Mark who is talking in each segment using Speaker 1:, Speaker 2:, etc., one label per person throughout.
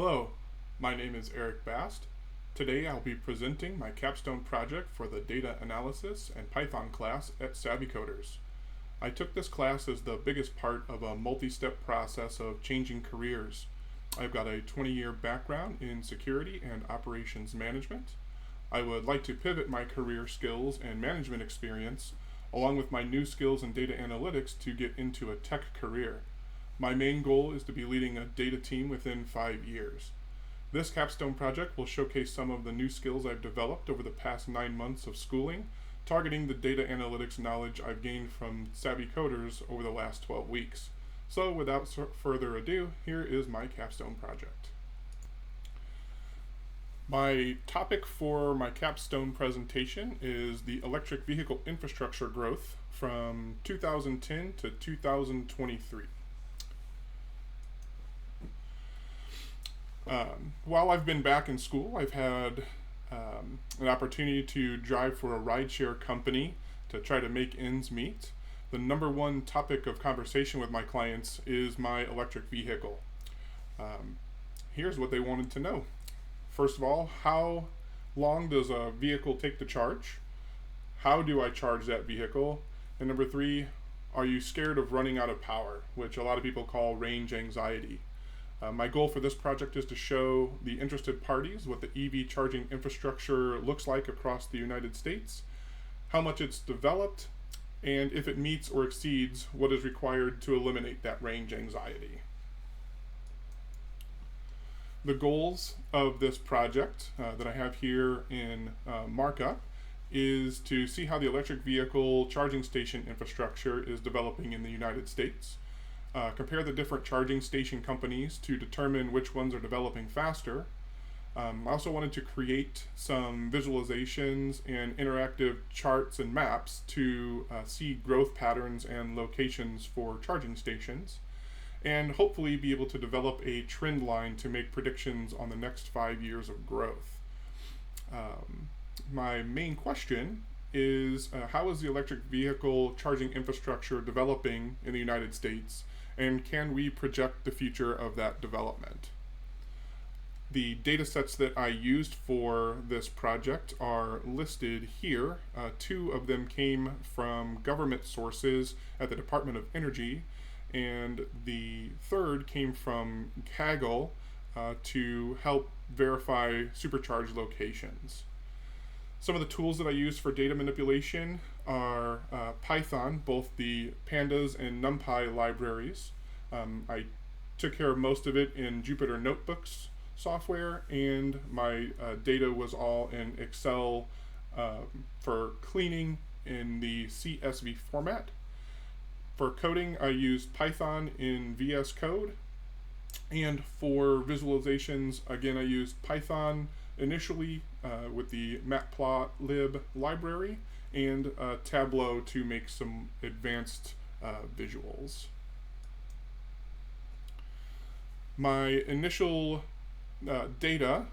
Speaker 1: Hello, my name is Eric Bast. Today I'll be presenting my capstone project for the Data Analysis and Python class at Savvy Coders. I took this class as the biggest part of a multi-step process of changing careers. I've got a 20-year background in security and operations management. I would like to pivot my career skills and management experience along with my new skills in data analytics to get into a tech career. My main goal is to be leading a data team within 5 years. This capstone project will showcase some of the new skills I've developed over the past 9 months of schooling, targeting the data analytics knowledge I've gained from Savvy Coders over the last 12 weeks. So without further ado, here is my capstone project. My topic for my capstone presentation is the electric vehicle infrastructure growth from 2010 to 2023. While I've been back in school, I've had an opportunity to drive for a rideshare company to try to make ends meet. The number one topic of conversation with my clients is my electric vehicle. Here's what they wanted to know. First of all, how long does a vehicle take to charge? How do I charge that vehicle? And number three, are you scared of running out of power, which a lot of people call range anxiety? My goal for this project is to show the interested parties what the EV charging infrastructure looks like across the United States, how much it's developed, and if it meets or exceeds what is required to eliminate that range anxiety. The goals of this project that I have here in markup is to see how the electric vehicle charging station infrastructure is developing in the United States. Compare the different charging station companies to determine which ones are developing faster. I also wanted to create some visualizations and interactive charts and maps to see growth patterns and locations for charging stations, and hopefully be able to develop a trend line to make predictions on the next 5 years of growth. My main question is how is the electric vehicle charging infrastructure developing in the United States, and can we project the future of that development? The data sets that I used for this project are listed here. Two of them came from government sources at the Department of Energy, and the third came from Kaggle to help verify supercharge locations. Some of the tools that I use for data manipulation are Python, both the pandas and NumPy libraries. I took care of most of it in Jupyter Notebooks software, and my data was all in Excel for cleaning in the CSV format. For coding, I used Python in VS Code, and for visualizations, again, I used Python initially with the Matplotlib library and Tableau to make some advanced visuals. My initial data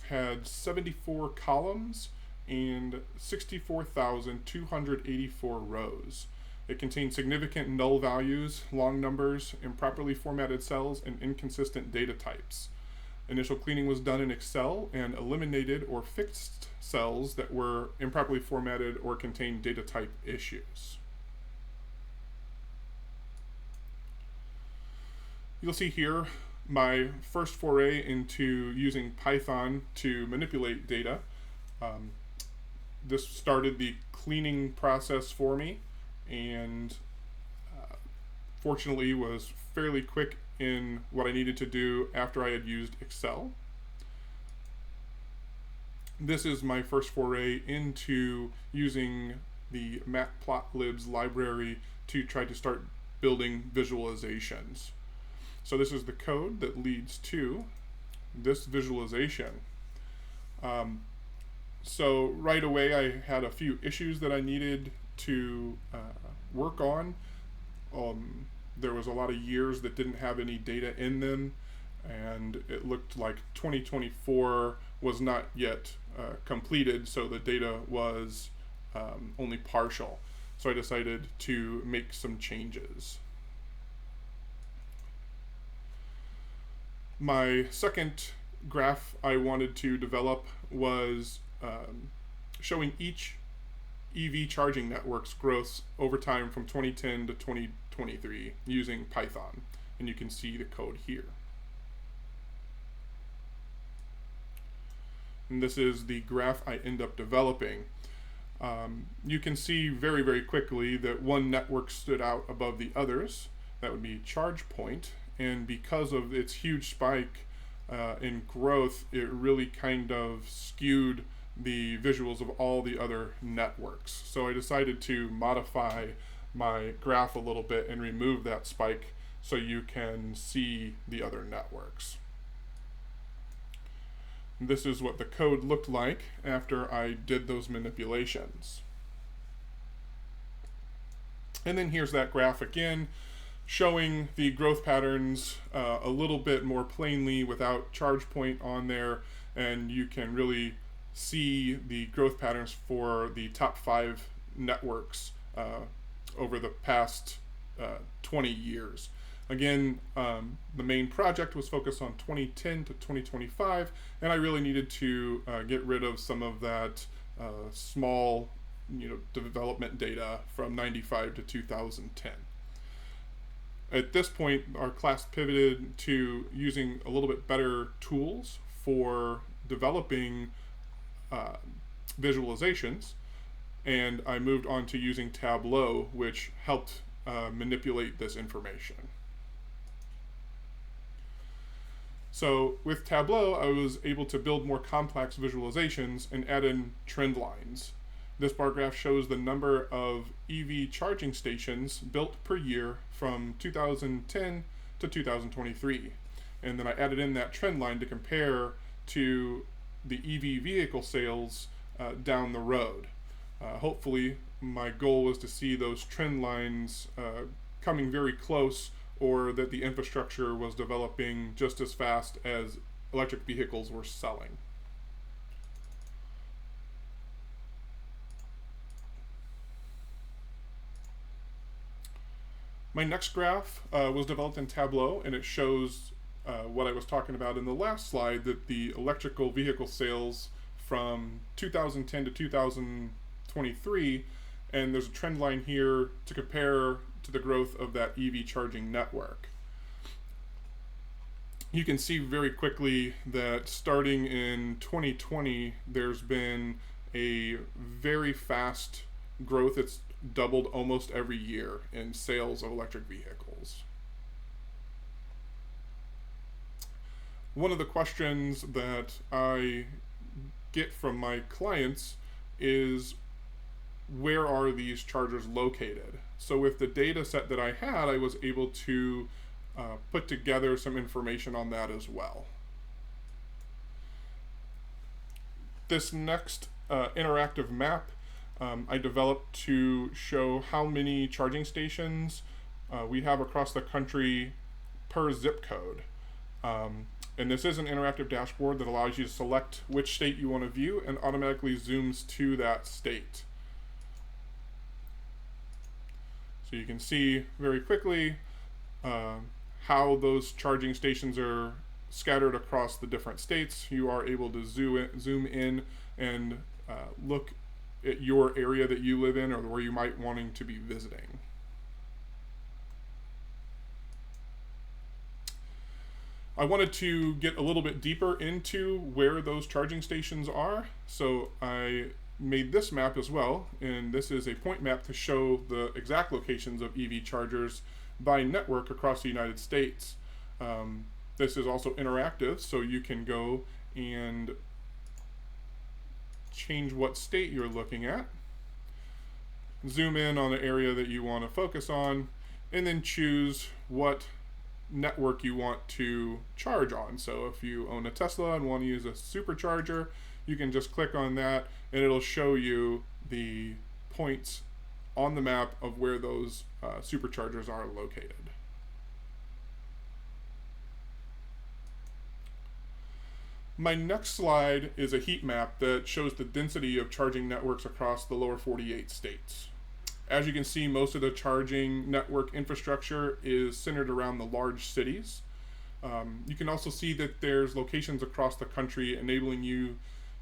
Speaker 1: had 74 columns and 64,284 rows. It contained significant null values, long numbers, improperly formatted cells, and inconsistent data types. Initial cleaning was done in Excel and eliminated or fixed cells that were improperly formatted or contained data type issues. You'll see here my first foray into using Python to manipulate data. This started the cleaning process for me, and fortunately was fairly quick in what I needed to do after I had used Excel. This is my first foray into using the Matplotlib's library to try to start building visualizations. So this is the code that leads to this visualization. So right away I had a few issues that I needed to work on. There was a lot of years that didn't have any data in them, and it looked like 2024 was not yet completed, so the data was only partial. So I decided to make some changes. My second graph I wanted to develop was showing each EV charging network's growth over time from 2010 to 2023 using Python. And you can see the code here. And this is the graph I end up developing. You can see very, very quickly that one network stood out above the others. That would be ChargePoint. And because of its huge spike in growth, it really kind of skewed the visuals of all the other networks. So I decided to modify my graph a little bit and remove that spike so you can see the other networks. This is what the code looked like after I did those manipulations. And then here's that graph again, showing the growth patterns a little bit more plainly without ChargePoint on there, and you can really see the growth patterns for the top 5 networks over the past 20 years. Again, the main project was focused on 2010 to 2025, and I really needed to get rid of some of that small, development data from 95 to 2010. At this point, our class pivoted to using a little bit better tools for developing visualizations, and I moved on to using Tableau, which helped manipulate this information. So with Tableau, I was able to build more complex visualizations and add in trend lines. This bar graph shows the number of EV charging stations built per year from 2010 to 2023. And then I added in that trend line to compare to the EV vehicle sales down the road. Hopefully, my goal was to see those trend lines coming very close, or that the infrastructure was developing just as fast as electric vehicles were selling. My next graph was developed in Tableau, and it shows what I was talking about in the last slide, that the electrical vehicle sales from 2010 to 2023, and there's a trend line here to compare to the growth of that EV charging network. You can see very quickly that starting in 2020, there's been a very fast growth. It's doubled almost every year in sales of electric vehicles. One of the questions that I get from my clients is, where are these chargers located? So with the data set that I had, I was able to put together some information on that as well. This next interactive map I developed to show how many charging stations we have across the country per zip code. And this is an interactive dashboard that allows you to select which state you want to view and automatically zooms to that state. So you can see very quickly how those charging stations are scattered across the different states. You are able to zoom in and look at your area that you live in, or where you might wanting to be visiting. I wanted to get a little bit deeper into where those charging stations are, so I made this map as well, and this is a point map to show the exact locations of EV chargers by network across the United States. This is also interactive, so you can go and change what state you're looking at, zoom in on the area that you want to focus on, and then choose what network you want to charge on. So if you own a Tesla and want to use a supercharger, you can just click on that and it'll show you the points on the map of where those superchargers are located. My next slide is a heat map that shows the density of charging networks across the lower 48 states. As you can see, most of the charging network infrastructure is centered around the large cities. You can also see that there's locations across the country enabling you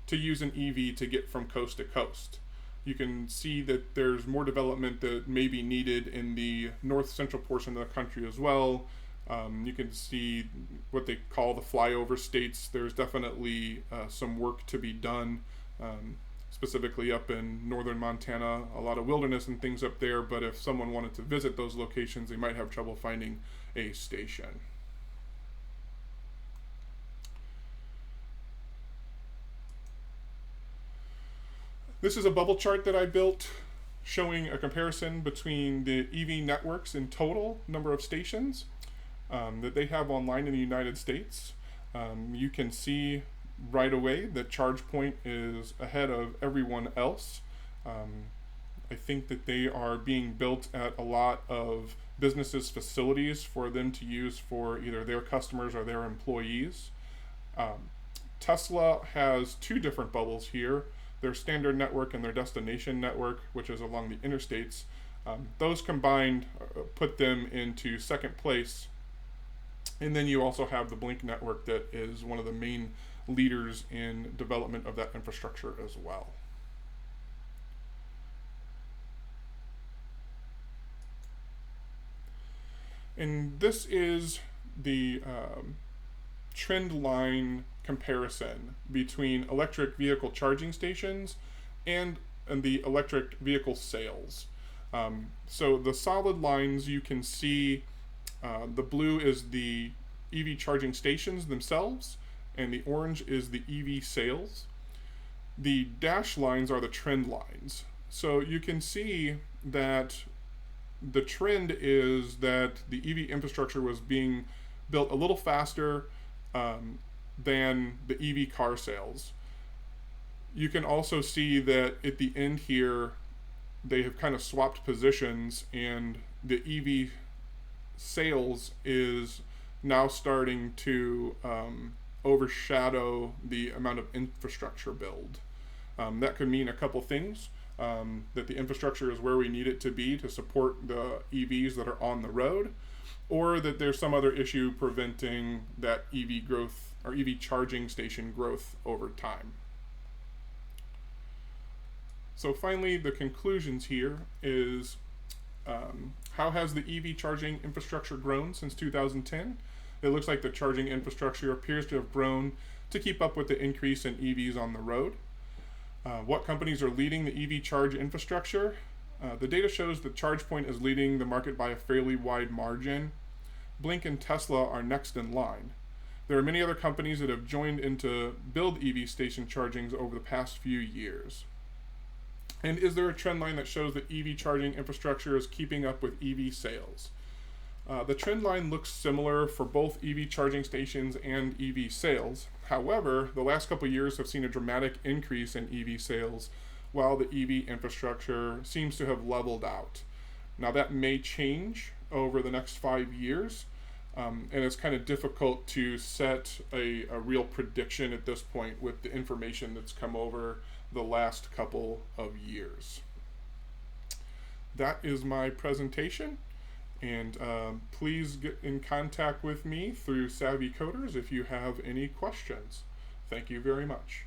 Speaker 1: to use an EV to get from coast to coast. You can see that there's more development that may be needed in the north central portion of the country as well. You can see what they call the flyover states. There's definitely some work to be done, specifically up in northern Montana, a lot of wilderness and things up there, but if someone wanted to visit those locations, they might have trouble finding a station. This is a bubble chart that I built showing a comparison between the EV networks in total number of stations that they have online in the United States. You can see right away that ChargePoint is ahead of everyone else. I think that they are being built at a lot of businesses' facilities for them to use for either their customers or their employees. Tesla has two different bubbles here. Their standard network and their destination network, which is along the interstates. Those combined put them into second place. And then you also have the Blink network that is one of the main leaders in development of that infrastructure as well. And this is the trend line comparison between electric vehicle charging stations and the electric vehicle sales. So the solid lines you can see, the blue is the EV charging stations themselves, and the orange is the EV sales. The dashed lines are the trend lines. So you can see that the trend is that the EV infrastructure was being built a little faster than the EV car sales. You can also see that at the end here, they have kind of swapped positions, and the EV sales is now starting to overshadow the amount of infrastructure build. That could mean a couple things. That the infrastructure is where we need it to be to support the EVs that are on the road, or that there's some other issue preventing that EV growth or EV charging station growth over time. So finally, the conclusions here is how has the EV charging infrastructure grown since 2010? It looks like the charging infrastructure appears to have grown to keep up with the increase in EVs on the road. What companies are leading the EV charge infrastructure? The data shows that ChargePoint is leading the market by a fairly wide margin. Blink and Tesla are next in line. There are many other companies that have joined in to build EV station chargings over the past few years. And is there a trend line that shows that EV charging infrastructure is keeping up with EV sales? The trend line looks similar for both EV charging stations and EV sales. However, the last couple of years have seen a dramatic increase in EV sales, while the EV infrastructure seems to have leveled out. Now that may change over the next 5 years, and it's kind of difficult to set a real prediction at this point with the information that's come over the last couple of years. That is my presentation. And please get in contact with me through Savvy Coders if you have any questions. Thank you very much.